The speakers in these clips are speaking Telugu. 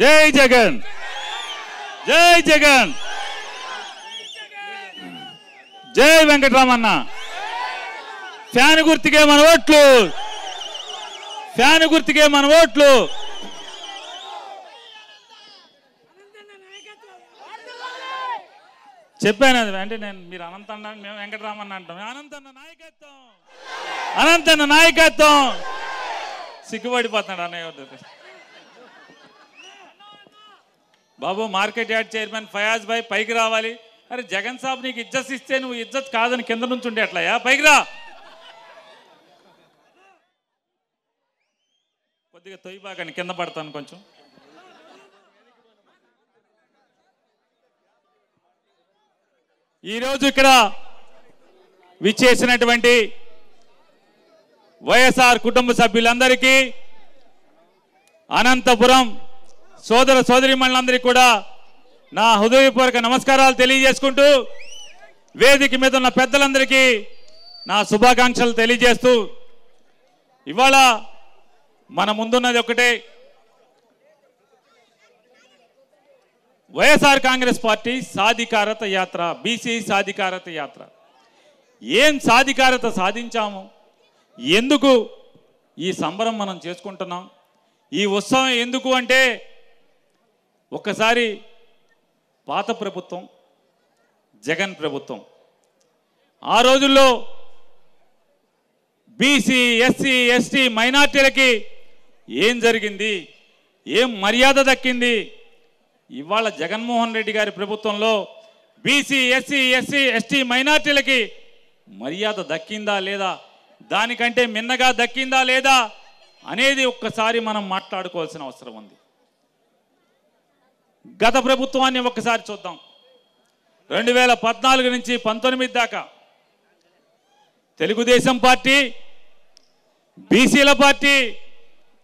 జై జగన్, జై జగన్, జై వెంకటరామన్న. ఫ్యాన్ గుర్తుకే మన ఓట్లు, ఫ్యాన్ గుర్తుకే మన ఓట్లు. చెప్పాను అది అంటే మీరు అనంత అన్నా, మేము వెంకటరామన్న అంటాం. అనంతన్న నాయకత్వం, అనంతన్న నాయకత్వం. సిగ్గుపడిపోతున్నాడు అన్నయ్య. బాబు మార్కెట్ యార్డ్ చైర్మన్ ఫయాజ్ భాయ్ పైకి రావాలి. అరే జగన్ సాబ్ నీకు ఇజ్జత్ ఇస్తే నువ్వు ఇజ్జత్ కాదని కింద నుంచి ఉండే అట్లయా, పైకి రా. కొద్దిగా తొయ్యి బాగాని కింద పడతాను కొంచెం. ఈరోజు ఇక్కడ విచ్చేసినటువంటి వైఎస్ఆర్ కుటుంబ సభ్యులందరికీ, అనంతపురం సోదర సోదరీమణులందరికీ కూడా నా హృదయపూర్వక నమస్కారాలు తెలియజేసుకుంటూ, వేదిక మీద ఉన్న పెద్దలందరికీ నా శుభాకాంక్షలు తెలియజేస్తూ, ఇవాళ మన ముందున్నది ఒకటే, వైఎస్ఆర్ కాంగ్రెస్ పార్టీ సాధికారత యాత్ర, బీసీ సాధికారత యాత్ర. ఏం సాధికారత సాధించాము, ఎందుకు ఈ సంబరం మనం చేసుకుంటున్నాం, ఈ ఉత్సవం ఎందుకు అంటే, ఒక్కసారి పాత ప్రభుత్వం జగన్ ప్రభుత్వం, ఆ రోజుల్లో బీసీ ఎస్సీ ఎస్టీ మైనార్టీలకి ఏం జరిగింది, ఏం మర్యాద దక్కింది. ఇవాళ జగన్మోహన్ రెడ్డి గారి ప్రభుత్వంలో బీసీ ఎస్సీ ఎస్టీ మైనార్టీలకి మర్యాద దక్కిందా లేదా, దానికంటే మిన్నగా దక్కిందా లేదా అనేది ఒక్కసారి మనం మాట్లాడుకోవాల్సిన అవసరం ఉంది. గత ప్రభుత్వాన్ని ఒక్కసారి చూద్దాం. 2014 నుంచి 19 దాకా తెలుగుదేశం పార్టీ, బీసీల పార్టీ,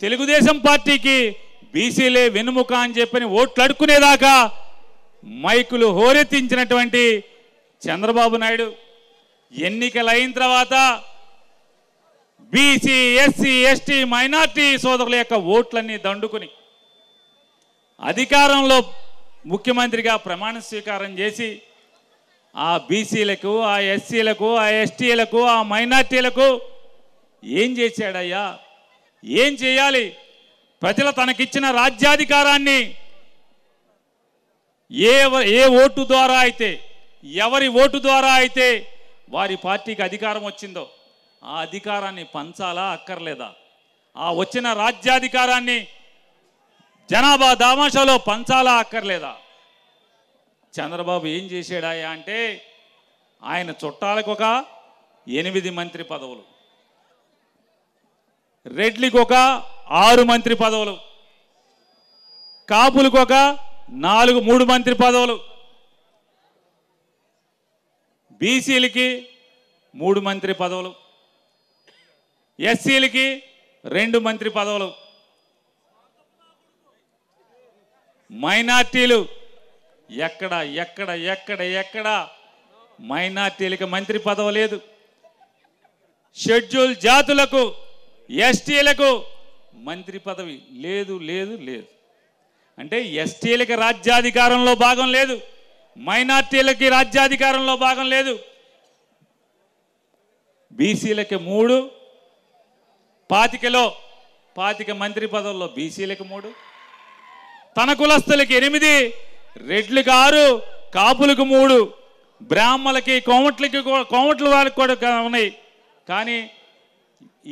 తెలుగుదేశం పార్టీకి బీసీలే వెన్నుముక అని చెప్పని ఓట్లు అడుక్కునేదాకా మైకులు హోరెత్తించినటువంటి చంద్రబాబు నాయుడు ఎన్నికలు అయిన తర్వాత బీసీ ఎస్సీ ఎస్టీ మైనార్టీ సోదరుల యొక్క ఓట్లన్నీ దండుకుని అధికారంలో ముఖ్యమంత్రిగా ప్రమాణ స్వీకారం చేసి ఆ బీసీలకు, ఆ ఎస్సీలకు, ఆ ఎస్టీలకు, ఆ మైనార్టీలకు ఏం చేశాడయ్యా, ఏం చేయాలి? ప్రజలు తనకిచ్చిన రాజ్యాధికారాన్ని ఏ ఓటు ద్వారా అయితే, ఎవరి ఓటు ద్వారా అయితే వారి పార్టీకి అధికారం వచ్చిందో ఆ అధికారాన్ని పంచాలా అక్కర్లేదా? ఆ వచ్చిన రాజ్యాధికారాన్ని జనాభా దామాషాలో పంచాలా అక్కర్లేదా? చంద్రబాబు ఏం చేశాడాయా అంటే, ఆయన చుట్టాలకు ఒక 8 మంత్రి పదవులు, రెడ్లికి ఒక 6 మంత్రి పదవులు, కాపులకు ఒక 3 మంత్రి పదవులు, బీసీలకి 3 మంత్రి పదవులు, ఎస్సీలకి 2 మంత్రి పదవులు, మైనార్టీలు ఎక్కడ ఎక్కడ ఎక్కడ ఎక్కడ మైనార్టీలకు మంత్రి పదవి లేదు. షెడ్యూల్ జాతులకు, ఎస్టీలకు మంత్రి పదవి లేదు లేదు లేదు. అంటే ఎస్టీలకి రాజ్యాధికారంలో భాగం లేదు, మైనార్టీలకి రాజ్యాధికారంలో భాగం లేదు. బీసీలకి 3, 25 మంత్రి పదవుల్లో బీసీలకి 3, తన కులస్తులకి 8, రెడ్లకు 6, కాపులకు 3, బ్రాహ్మలకి కోమట్ల వారికి కూడా ఉన్నాయి. కానీ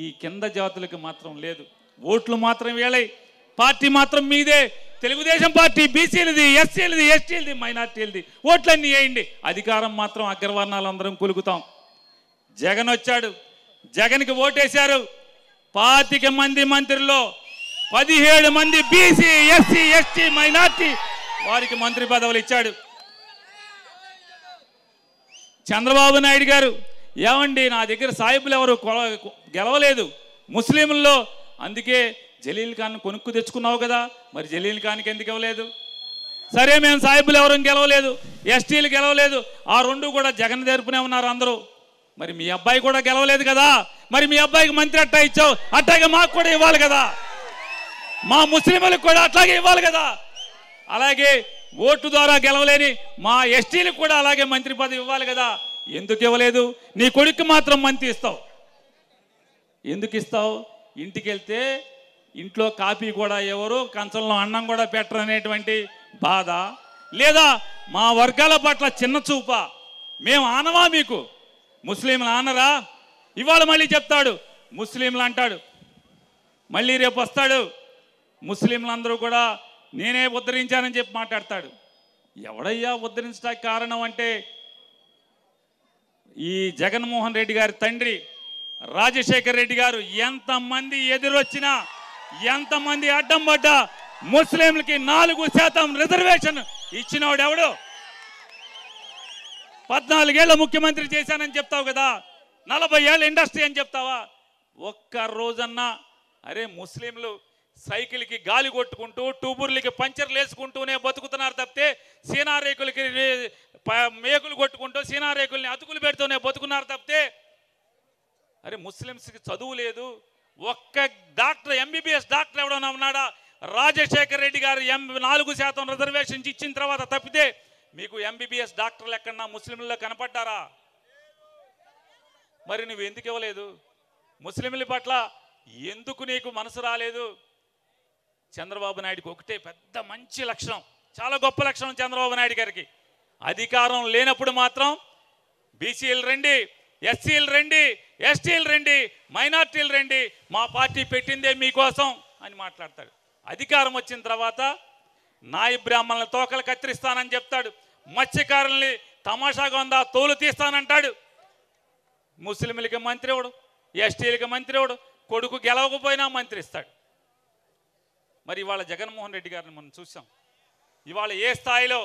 ఈ కింద జాతులకు మాత్రం లేదు. ఓట్లు మాత్రం వేళాయి, పార్టీ మాత్రం మీదే. తెలుగుదేశం పార్టీ బీసీలది, ఎస్సీలది, ఎస్టీలది, మైనార్టీలది. ఓట్లన్నీ వేయండి, అధికారం మాత్రం అగ్రవర్ణాలందరం కులుకుతాం. జగన్ వచ్చాడు, జగన్కి ఓటేశారు. 25 మంది మంత్రుల్లో 17 మంది బీసీ ఎస్సీ ఎస్టీ మైనార్టీ, వారికి మంత్రి పదవులు ఇచ్చాడు. చంద్రబాబు నాయుడు గారు, ఏమండి నా దగ్గర సాయిబులు ఎవరు గెలవలేదు ముస్లింల్లో, అందుకే జలీల్ ఖాన్ కొనుక్కు తెచ్చుకున్నావు కదా, మరి జలీల్ ఖాన్కి ఎందుకు ఇవ్వలేదు? సరే మేము సాయిబులు ఎవరు గెలవలేదు, ఎస్టీలు గెలవలేదు, ఆ 2 కూడా జగన్ తరపునే ఉన్నారు అందరూ. మరి మీ అబ్బాయి కూడా గెలవలేదు కదా, మరి మీ అబ్బాయికి మంత్రి అట్టా ఇచ్చావు, అట్టాగే మాకు కూడా ఇవ్వాలి కదా, మా ముస్లింలకు కూడా అట్లాగే ఇవ్వాలి కదా. అలాగే ఓటు ద్వారా గెలవలేని మా ఎస్టీలకు కూడా అలాగే మంత్రి పదవి ఇవ్వాలి కదా, ఎందుకు ఇవ్వలేదు? నీ కొడుకు మాత్రం మంత్రి ఇస్తావు. ఎందుకు ఇస్తావు? ఇంటికి వెళ్తే ఇంట్లో కాఫీ కూడా ఎవరు, కంచంలో అన్నం కూడా పెట్టరు అనేటువంటి బాధ, లేదా మా వర్గాల పట్ల చిన్న చూప? మేము ఆనవా మీకు? ముస్లింలు ఆనరా? ఇవాళ మళ్ళీ చెప్తాడు ముస్లింలు అంటాడు, మళ్ళీ రేపు వస్తాడు ముస్లింలందరూ కూడా నేనే ఉద్ధరించానని చెప్పి మాట్లాడతాడు. ఎవడయ్యా ఉద్ధరించడానికి కారణం అంటే ఈ జగన్మోహన్ రెడ్డి గారి తండ్రి రాజశేఖర్ రెడ్డి గారు. ఎంతమంది ఎదురొచ్చినా, ఎంతమంది అడ్డం పడ్డా ముస్లింలకి 4% రిజర్వేషన్ ఇచ్చినవాడు ఎవడు? 14 ఏళ్ళ ముఖ్యమంత్రి చేశానని చెప్తావు కదా, 40 ఏళ్ళ ఇండస్ట్రీ అని చెప్తావా? ఒక్క రోజన్నా అరే ముస్లింలు సైకిల్కి గాలి కొట్టుకుంటూ, టూబుర్లకి పంచర్లు వేసుకుంటూనే బతుకుతున్నారు తప్పితే, సీనారేకులకి మేకులు కొట్టుకుంటూ సీనారేకుల్ని అతుకులు పెడుతూనే బతుకున్నారు తప్పితే, అరే ముస్లిమ్స్కి చదువు లేదు. ఒక్క డాక్టర్, ఎంబీబీఎస్ డాక్టర్ ఎవడన్నా ఉన్నాడా? రాజశేఖర్ రెడ్డి గారు 4% రిజర్వేషన్ ఇచ్చిన తర్వాత తప్పితే మీకు ఎంబీబీఎస్ డాక్టర్లు ఎక్కడన్నా ముస్లింల్లో కనపడ్డారా? మరి నువ్వు ఎందుకు ఇవ్వలేదు? ముస్లింల పట్ల ఎందుకు నీకు మనసు రాలేదు? చంద్రబాబు నాయుడికి ఒకటే పెద్ద మంచి లక్షణం, చాలా గొప్ప లక్షణం చంద్రబాబు నాయుడు గారికి. అధికారం లేనప్పుడు మాత్రం బీసీలు రండి, ఎస్సీలు రండి, ఎస్టీలు రండి, మైనార్టీలు రండి, మా పార్టీ పెట్టిందే మీకోసం అని మాట్లాడతాడు. అధికారం వచ్చిన తర్వాత నాయి బ్రాహ్మణుల తోకలు కత్తిరిస్తానని చెప్తాడు, మత్స్యకారుల్ని తమాషాగా ఉందా తోలు తీస్తానంటాడు. ముస్లింలకి మంత్రి ఎవడు, ఎస్టీలకి మంత్రి ఎవడు? కొడుకు గెలవకపోయినా మంత్రి ఇస్తాడు. మరి ఇవాళ జగన్మోహన్ రెడ్డి గారిని మనం చూసాం. ఇవాళ ఏ స్థాయిలో,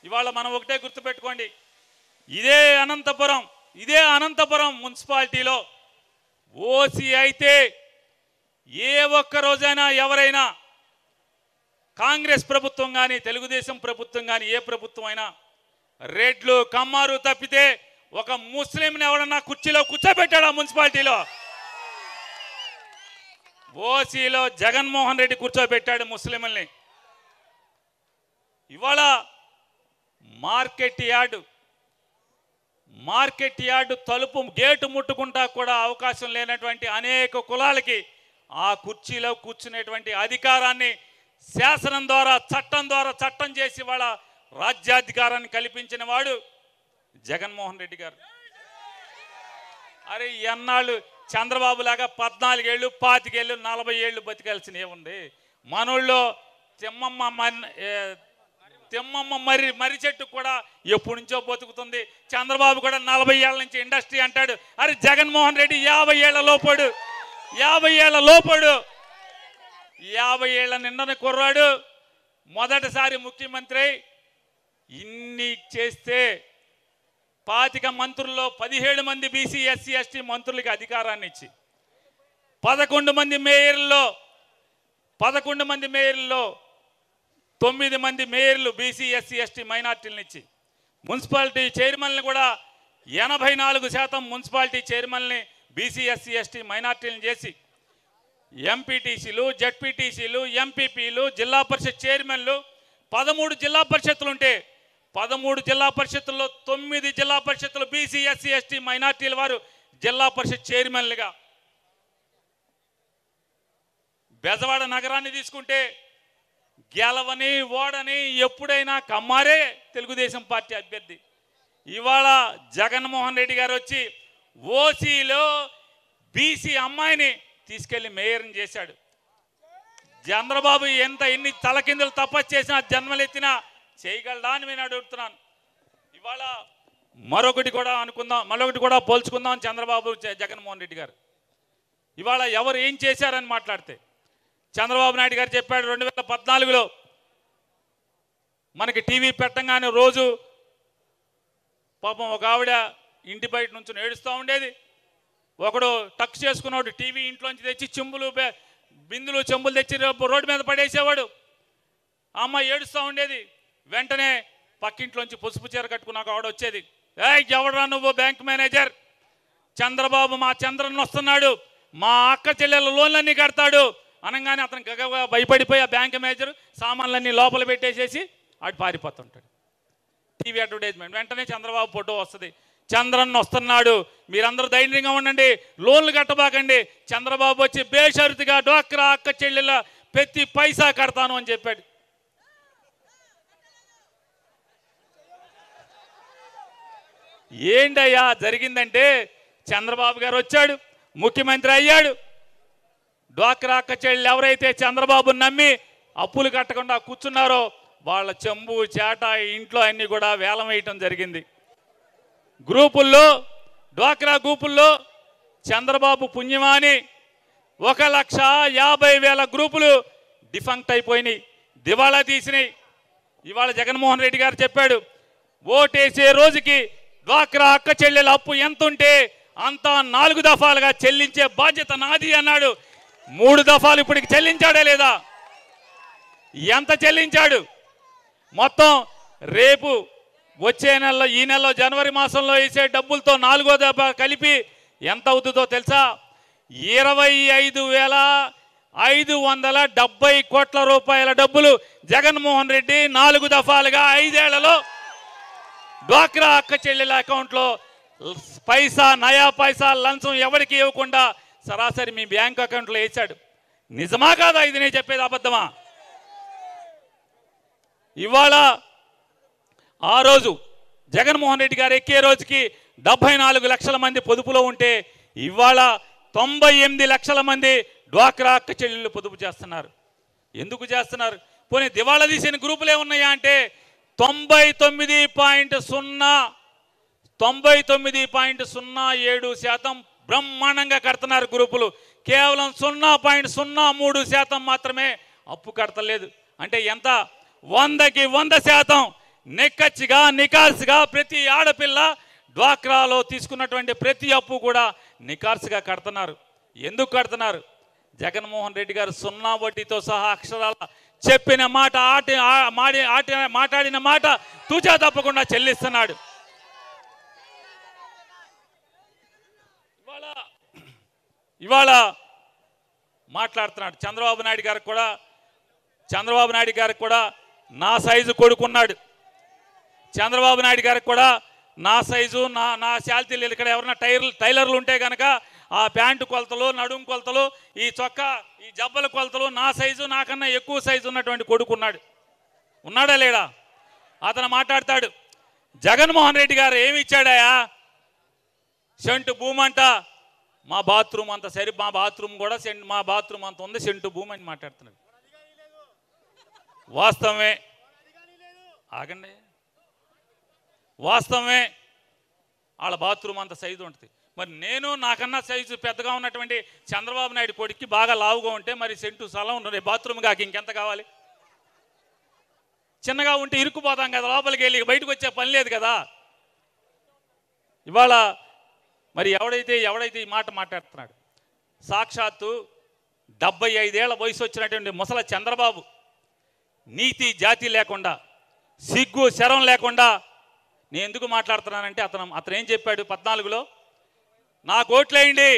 ఇవాళ మనం ఒకటే గుర్తుపెట్టుకోండి, ఇదే అనంతపురం మున్సిపాలిటీలో ఓసీ అయితే ఏ ఒక్క రోజైనా ఎవరైనా కాంగ్రెస్ ప్రభుత్వం కానీ, తెలుగుదేశం ప్రభుత్వం కానీ, ఏ ప్రభుత్వం అయినా రెడ్లు కమ్మారు తప్పితే ఒక ముస్లింని ఎవడన్నా కుర్చీలో కూర్చోబెట్టాడు ఆ మున్సిపాలిటీలో? ఓసీలో జగన్మోహన్ రెడ్డి కూర్చోబెట్టాడు ముస్లింల్ని. ఇవాళ మార్కెట్ యార్డు తలుపు గేటు ముట్టుకుంటా కూడా అవకాశం లేనటువంటి అనేక కులాలకి ఆ కుర్చీలో కూర్చునేటువంటి అధికారాన్ని శాసనం ద్వారా, చట్టం చేసి వాళ్ళ రాజ్యాధికారాన్ని కల్పించిన వాడు జగన్మోహన్ రెడ్డి గారు. అరే ఎన్నాళ్ళు చంద్రబాబు లాగా 14 ఏళ్ళు, 25 ఏళ్ళు, 40 ఏళ్ళు బతికాల్సిన ఏముంది? మనోళ్ళు తిమ్మమ్మ మర్రి చెట్టు కూడా ఎప్పటి నుంచో బతుకుతుంది. చంద్రబాబు కూడా 40 ఏళ్ళ నుంచి ఇండస్ట్రీ అంటాడు. అరే జగన్మోహన్ రెడ్డి 50 ఏళ్ల లోపడు, 50 ఏళ్ల నిండని కుర్రాడు, మొదటిసారి ముఖ్యమంత్రి. ఇన్ని చేస్తే 25 మంత్రుల్లో 17 మంది బీసీ, ఎస్సీ, ఎస్టీ మంత్రులకి అధికారాన్ని ఇచ్చి 11 మంది మేయర్లో 9 మంది మేయర్లు బీసీ, ఎస్సీ, ఎస్టీ మైనార్టీలను ఇచ్చి, మున్సిపాలిటీ చైర్మన్లు కూడా 84% మున్సిపాలిటీ చైర్మన్ని బీసీ, ఎస్సీ, ఎస్టీ మైనార్టీలను చేసి, ఎంపీటీసీలు, జడ్పీటీసీలు, ఎంపీపీలు, జిల్లా పరిషత్ చైర్మన్లు 13 జిల్లా పరిషత్తులు ఉంటే 13 జిల్లా పరిషత్తుల్లో 9 జిల్లా పరిషత్తులు బీసీ, ఎస్సీ, ఎస్టీ మైనార్టీల వారు జిల్లా పరిషత్ చైర్మన్లుగా. బెజవాడ నగరాన్ని తీసుకుంటే గెలవని ఓడని ఎప్పుడైనా కమ్మారే తెలుగుదేశం పార్టీ అభ్యర్థి. ఇవాళ జగన్మోహన్ రెడ్డి గారు వచ్చి ఓసీలో బీసీ అమ్మాయిని తీసుకెళ్లి మేయర్ని చేశాడు. చంద్రబాబు ఎన్ని తలకిందులు తపస్సు చేసినా, జన్మలెత్తినా చేయగలడా అని నేను అడుగుతున్నాను. ఇవాళ మరొకటి కూడా పోల్చుకుందాం. చంద్రబాబు, జగన్మోహన్ రెడ్డి గారు ఇవాళ ఎవరు ఏం చేశారని మాట్లాడితే, చంద్రబాబు నాయుడు గారు చెప్పాడు 2014లో మనకి టీవీ పెట్టంగానే రోజు పాపం ఒక ఆవిడ ఇంటి బయట నుంచి ఏడుస్తూ ఉండేది. ఒకడు టక్స్ చేసుకున్నాడు, టీవీ ఇంట్లోంచి తెచ్చి బిందులు చెంబులు తెచ్చి రోడ్డు మీద పడేసేవాడు. ఆ అమ్మాయి ఏడుస్తూ ఉండేది. వెంటనే పక్కింట్లోంచి పసుపు చీర కట్టుకున్నాక ఆవిడ వచ్చేది, ఎవడరా నువ్వు? బ్యాంక్ మేనేజర్ చంద్రబాబు, మా చంద్రన్ వస్తున్నాడు, మా అక్క చెల్లెల లోన్లన్నీ కడతాడు, అనగానే అతను గగగా భయపడిపోయి ఆ బ్యాంక్ మేనేజర్ సామాన్లన్నీ లోపల పెట్టేసేసి అటు పారిపోతుంటాడు. టీవీ అడ్వర్టైజ్మెంట్ వెంటనే చంద్రబాబు ఫోటో వస్తుంది. చంద్రన్న వస్తున్నాడు, మీరందరూ ధైర్యంగా ఉండండి, లోన్లు కట్టబాకండి. చంద్రబాబు వచ్చి బేషరతుగా డ్వాక్రా అక్క చెల్లెల ప్రతి పైసా కడతాను అని చెప్పాడు. ఏంటయ్యా జరిగిందంటే చంద్రబాబు గారు వచ్చాడు, ముఖ్యమంత్రి అయ్యాడు. డ్వాక్రా అక్క చెల్లెలు ఎవరైతే చంద్రబాబు నమ్మి అప్పులు కట్టకుండా కూర్చున్నారో వాళ్ళ చెంబు చేట ఇంట్లో అన్నీ కూడా వేలం వేయటం జరిగింది. గ్రూపుల్లో డ్వాక్రా గ్రూపుల్లో చంద్రబాబు పుణ్యమాని 1,50,000 గ్రూపులు డిఫంక్ట్ అయిపోయినాయి, దివాళా తీసినాయి. ఇవాళ జగన్మోహన్ రెడ్డి గారు చెప్పాడు, ఓటేసే రోజుకి డ్వాక్రా అక్క చెల్లెల అప్పు ఎంత ఉంటే అంతా 4 దఫాలుగా చెల్లించే బాధ్యత నాది అన్నాడు. 3 దఫాలు ఇప్పటికి చెల్లించాడే లేదా? ఎంత చెల్లించాడు? మొత్తం రేపు వచ్చే నెలలో ఈ నెలలో జనవరి మాసంలో వేసే డబ్బులతో 4వ దఫా కలిపి ఎంత అవుతుందో తెలుసా? 25,570 కోట్ల రూపాయల డబ్బులు జగన్మోహన్ రెడ్డి 4 దఫాలుగా 5 ఏళ్లలో డ్వాక్రా అక్క చెల్లెల అకౌంట్లో పైసా నయా పైసా లంచం ఎవరికి ఇవ్వకుండా సరాసరి మీ బ్యాంక్ అకౌంట్లో వేసాడు. నిజమా కాదా? ఇది నేను చెప్పేది అబద్ధమా? ఇవాళ ఆ రోజు జగన్మోహన్ రెడ్డి గారు ఎక్కే రోజుకి 74 లక్షల మంది పొదుపులో ఉంటే ఇవాళ 98 లక్షల మంది డ్వాక్రా అక్క చెల్లెళ్ళు పొదుపు చేస్తున్నారు. ఎందుకు చేస్తున్నారు? పోనీ దివాళా తీసిన గ్రూపులే ఉన్నాయా అంటే 99.07% బ్రహ్మాండంగా కడుతున్నారు గ్రూపులు. కేవలం 0.03% మాత్రమే అప్పు కడతలేదు. అంటే ఎంత? 100కి 100% నిక్కచ్చిగా నికార్సుగా ప్రతి ఆడపిల్ల డ్వాక్రాలో తీసుకున్నటువంటి ప్రతి అప్పు కూడా నికార్సుగా కడుతున్నారు. ఎందుకు కడుతున్నారు? జగన్మోహన్ రెడ్డి గారు 0 వడ్డీతో సహా అక్షరాల చెప్పిన మాట మాట్లాడిన మాట తూచా తప్పకుండా చెల్లిస్తున్నాడు. ఇవాళ మాట్లాడుతున్నాడు. చంద్రబాబు నాయుడు గారికి కూడా నా సైజు కొడుకున్నాడు. చంద్రబాబు నాయుడు గారికి కూడా నా సైజు నా శాల్తీలు ఇక్కడ ఎవరైనా టైలర్లు ఉంటే కనుక ఆ ప్యాంటు కొలతలు, నడుము కొలతలు, ఈ చొక్కా ఈ జబ్బల కొలతలు నా సైజు నాకన్నా ఎక్కువ సైజు ఉన్నటువంటి కొడుకున్నాడు. ఉన్నాడా లేడా? అతను మాట్లాడతాడు, జగన్మోహన్ రెడ్డి గారు ఏమి ఇచ్చాడయా? సెంటు భూమి అంట, మా బాత్రూమ్ అంత సరి, మా బాత్రూమ్ కూడా మా బాత్రూమ్ అంత ఉంది, సెంటు భూమి అని మాట్లాడుతున్నాడు. వాస్తవమే, ఆగండి, వాస్తవమే వాళ్ళ బాత్రూమ్ అంత సైజు ఉంటుంది. మరి నేను నాకన్నా సైజు పెద్దగా ఉన్నటువంటి చంద్రబాబు నాయుడు కొడుక్కి బాగా లావుగా ఉంటే మరి సెంటు స్థలం ఉన్నది బాత్రూమ్ కాక ఇంకెంత కావాలి? చిన్నగా ఉంటే ఇరుక్కుపోతాం కదా, లోపలికి వెళ్ళి బయటకు వచ్చే పని లేదు కదా. ఇవాళ మరి ఎవడైతే ఈ మాట మాట్లాడుతున్నాడు, సాక్షాత్తు 75 ఏళ్ల వయసు వచ్చినటువంటి ముసల చంద్రబాబు నీతి జాతి లేకుండా, సిగ్గు శరం లేకుండా నేను ఎందుకు మాట్లాడుతున్నానంటే అతను ఏం చెప్పాడు 14లో, నాకు ఓట్లేయండి,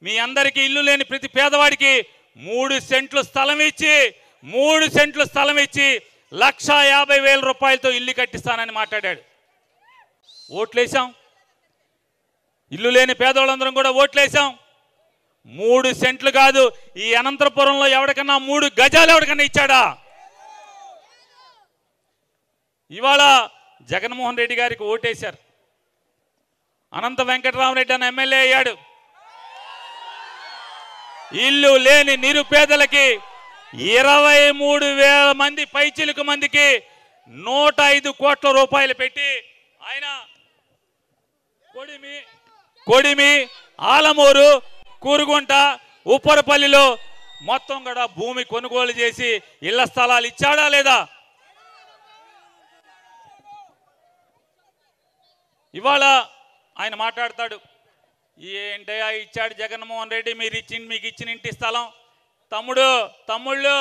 మీ అందరికీ ఇల్లు లేని ప్రతి పేదవాడికి 3 సెంట్లు స్థలం ఇచ్చి 1,50,000 రూపాయలతో ఇల్లు కట్టిస్తానని మాట్లాడాడు. ఓట్లేసాం, ఇల్లు లేని పేదవాళ్ళందరం కూడా ఓట్లేసాం. 3 సెంట్లు కాదు, ఈ అనంతపురంలో ఎవరికన్నా 3 గజాలు ఎవరికన్నా ఇచ్చాడా? ఇవాళ జగన్మోహన్ రెడ్డి గారికి ఓటేశారు, అనంత వెంకటరామరెడ్డి అని ఎమ్మెల్యే అయ్యాడు. ఇల్లు లేని నిరుపేదలకి 23,000 మంది పైచిలుకు మందికి 105 కోట్ల రూపాయలు పెట్టి ఆయన కొడిమి, ఆలమూరు, కూరుగుంట, ఉప్పరపల్లిలో మొత్తం కూడా భూమి కొనుగోలు చేసి ఇళ్ల స్థలాలు ఇచ్చాడా లేదా? ఇవాళ ఆయన మాట్లాడతాడు, ఏంటయ్యా ఇచ్చాడు జగన్మోహన్ రెడ్డి, మీకు ఇచ్చిన ఇంటి స్థలం తమ్ముళ్ళు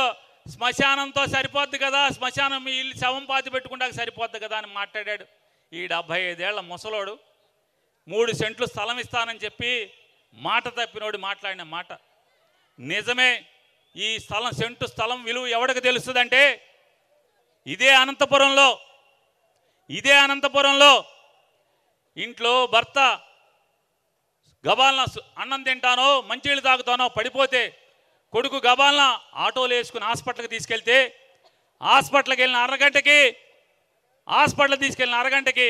శ్మశానంతో సరిపోద్ది కదా, శ్మశానం మీ ఇల్లు శవం పాతి పెట్టుకుంటా సరిపోద్ది కదా అని మాట్లాడాడు. ఈ 75 ఏళ్ల ముసలోడు 3 సెంట్లు స్థలం ఇస్తానని చెప్పి మాట తప్పినోడు మాట్లాడిన మాట నిజమే. ఈ స్థలం సెంటు స్థలం విలువ ఎవరికి తెలుస్తుందంటే ఇదే అనంతపురంలో ఇంట్లో భర్త గబాలన అన్నం తింటానో మంచినీళ్ళు తాగుతానో పడిపోతే కొడుకు గబాలన ఆటోలు వేసుకుని హాస్పిటల్కి తీసుకెళ్తే హాస్పిటల్కి తీసుకెళ్ళిన అరగంటకి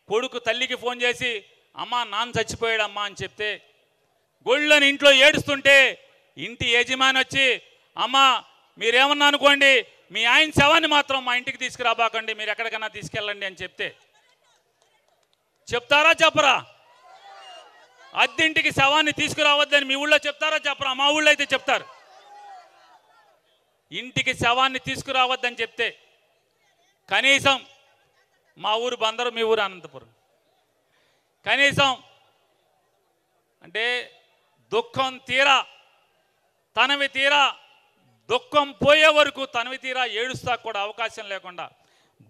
కొడుకు తల్లికి ఫోన్ చేసి అమ్మా నాన్న చచ్చిపోయాడమ్మా అని చెప్తే గొళ్ళని ఇంట్లో ఏడుస్తుంటే ఇంటి యజమాని వచ్చి అమ్మా మీరేమన్నా అనుకోండి మీ ఆయన శవాన్ని మాత్రం మా ఇంటికి తీసుకురాబాకండి, మీరు ఎక్కడికన్నా తీసుకెళ్ళండి అని చెప్తారా చెప్పరా? అద్దెంటికి శవాన్ని తీసుకురావద్దని మీ ఊళ్ళో చెప్తారా చెప్పరా? మా ఊళ్ళో అయితే చెప్తారు. ఇంటికి శవాన్ని తీసుకురావద్దని చెప్తే కనీసం మా ఊరు బందరు, మీ ఊరు అనంతపురం, కనీసం అంటే దుఃఖం తీరా తనవి తీరా దుఃఖం పోయే వరకు తనవి తీరా ఏడుస్తా కూడా అవకాశం లేకుండా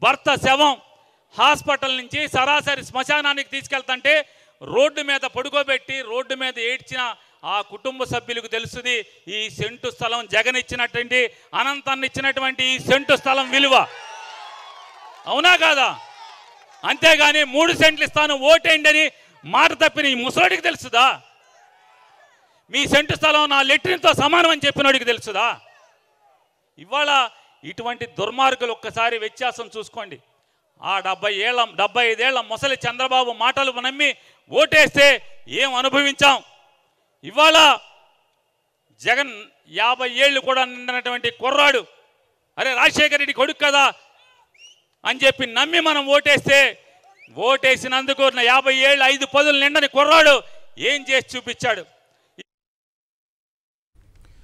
భర్త శవం హాస్పిటల్ నుంచి సరాసరి శ్మశానానికి తీసుకెళ్తుంటే రోడ్డు మీద పడుకోబెట్టి రోడ్డు మీద ఏడ్చిన ఆ కుటుంబ సభ్యులకు తెలుస్తుంది ఈ సెంటు స్థలం జగన్ ఇచ్చినటువంటి అనంతాన్ని ఇచ్చినటువంటి ఈ సెంటు స్థలం విలువ. అవునా కాదా? అంతేగాని 3 సెంట్లు ఇస్తాను ఓటేయండి అని మాట తప్పిన ఈ ముసలోడికి తెలుసుదా? మీ సెంటు స్థలం నా లెట్రిన్తో సమానం అని చెప్పినోడికి తెలుసుదా? ఇవాళ ఇటువంటి దుర్మార్గులు ఒక్కసారి వ్యత్యాసం చూసుకోండి. ఆ 75 ఏళ్ల ముసలి చంద్రబాబు మాటలు నమ్మి ఓటేస్తే ఏం అనుభవించాం. ఇవాళ జగన్ 50 ఏళ్ళు కూడా నిండినటువంటి కుర్రాడు, అరే రాజశేఖర రెడ్డి కొడుకు కదా అని చెప్పి నమ్మి మనం ఓటేసినందుకు 50 ఏళ్ళు 5 పదులు నిండని కుర్రాడు ఏం చేసి చూపించాడు?